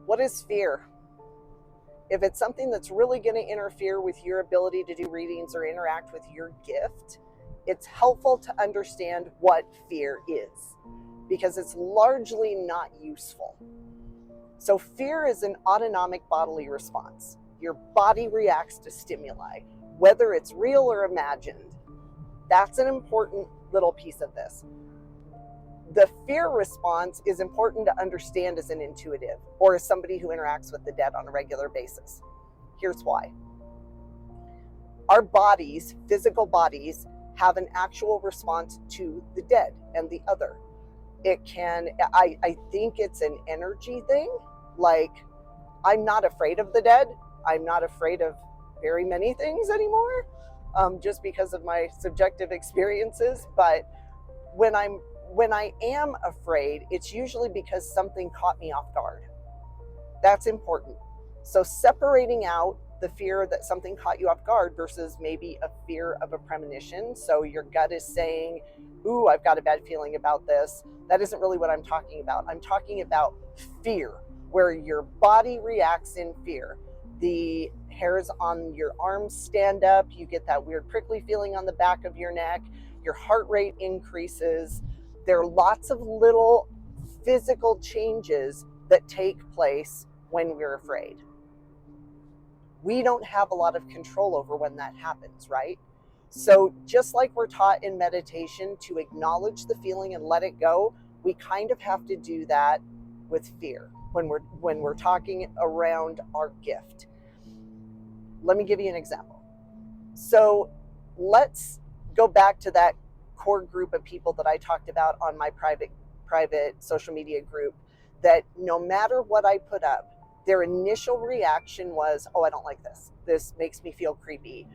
What is fear? If it's something that's really going to interfere with your ability to do readings or interact with your gift, it's helpful to understand what fear is, because it's largely not useful. So fear is an autonomic bodily response. Your body reacts to stimuli, whether it's real or imagined. That's an important little piece of this. The fear response is important to understand as an intuitive or as somebody who interacts with the dead on a regular basis. Here's why. Our bodies, physical bodies, have an actual response to the dead and the other. It can, I think it's an energy thing. Like, I'm not afraid of the dead. I'm not afraid of very many things anymore, just because of my subjective experiences. But when I am afraid, it's usually because something caught me off guard. That's important. So separating out the fear that something caught you off guard versus maybe a fear of a premonition. So your gut is saying, ooh, I've got a bad feeling about this. That isn't really what I'm talking about. I'm talking about fear, where your body reacts in fear. The hairs on your arms stand up. You get that weird prickly feeling on the back of your neck. Your heart rate increases. There are lots of little physical changes that take place when we're afraid. We don't have a lot of control over when that happens, right? So just like we're taught in meditation to acknowledge the feeling and let it go, we kind of have to do that with fear when we're talking around our gift. Let me give you an example. So let's go back to that core group of people that I talked about on my private social media group, that no matter what I put up, their initial reaction was, oh, I don't like this. This makes me feel creepy.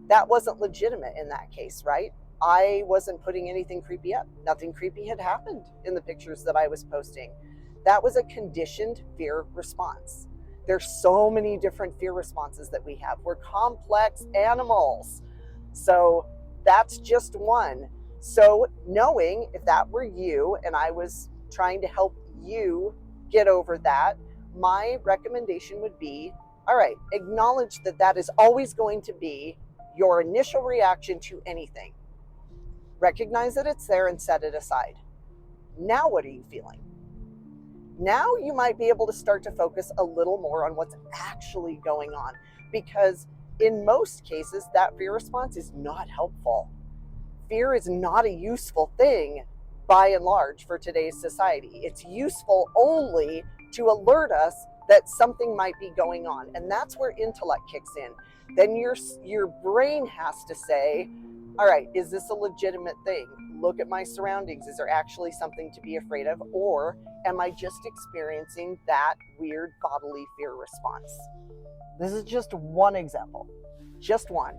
That wasn't legitimate in that case, right? I wasn't putting anything creepy up. Nothing creepy had happened in the pictures that I was posting. That was a conditioned fear response. There's so many different fear responses that we have. We're complex animals. So that's just one. So knowing if that were you and I was trying to help you get over that, my recommendation would be, all right, acknowledge that that is always going to be your initial reaction to anything. Recognize that it's there and set it aside. Now what are you feeling? Now you might be able to start to focus a little more on what's actually going on, because in most cases that fear response is not helpful. Fear is not a useful thing by and large for today's society. It's useful only to alert us that something might be going on, and that's where intellect kicks in. Then your brain has to say, all right, is this a legitimate thing? Look at my surroundings. Is there actually something to be afraid of, or am I just experiencing that weird bodily fear response? This is just one example, just one.